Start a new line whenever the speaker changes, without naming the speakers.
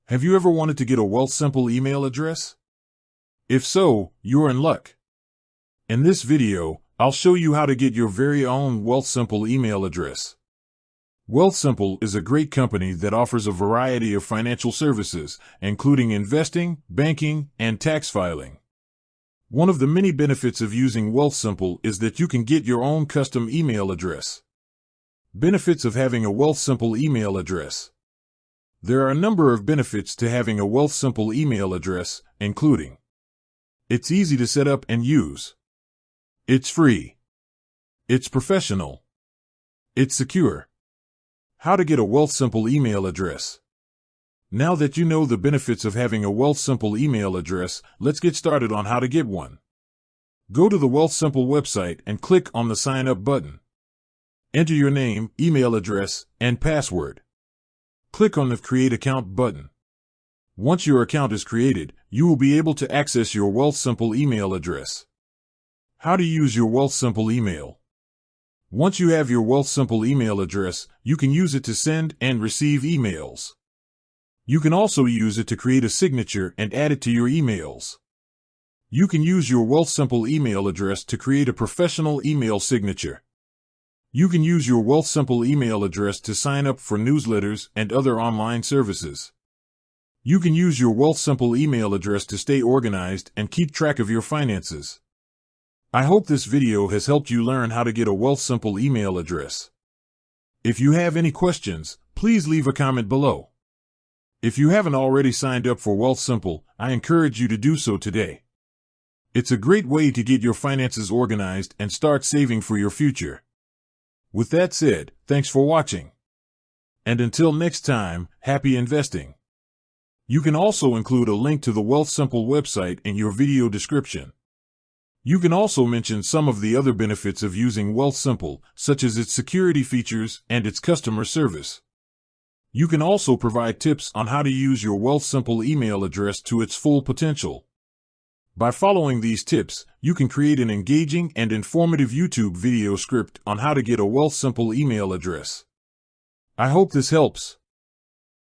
Have you ever wanted to get a Wealthsimple email address? If so, you're in luck. In this video, I'll show you how to get your very own Wealthsimple email address. Wealthsimple is a great company that offers a variety of financial services, including investing, banking, and tax filing. One of the many benefits of using Wealthsimple is that you can get your own custom email address. Benefits of having a Wealthsimple email address. There are a number of benefits to having a Wealthsimple email address, including: it's easy to set up and use. It's free. It's professional. It's secure. How to get a Wealthsimple email address. Now that you know the benefits of having a Wealthsimple email address, let's get started on how to get one. Go to the Wealthsimple website and click on the Sign Up button. Enter your name, email address, and password. Click on the Create Account button. Once your account is created, you will be able to access your Wealthsimple email address. How to use your Wealthsimple email. Once you have your Wealthsimple email address, you can use it to send and receive emails. You can also use it to create a signature and add it to your emails. You can use your Wealthsimple email address to create a professional email signature. You can use your Wealthsimple email address to sign up for newsletters and other online services. You can use your Wealthsimple email address to stay organized and keep track of your finances. I hope this video has helped you learn how to get a Wealthsimple email address. If you have any questions, please leave a comment below. If you haven't already signed up for Wealthsimple, I encourage you to do so today. It's a great way to get your finances organized and start saving for your future. With that said, thanks for watching. And until next time, happy investing. You can also include a link to the Wealthsimple website in your video description. You can also mention some of the other benefits of using Wealthsimple, such as its security features and its customer service. You can also provide tips on how to use your Wealthsimple email address to its full potential. By following these tips, you can create an engaging and informative YouTube video script on how to get a Wealthsimple email address. I hope this helps.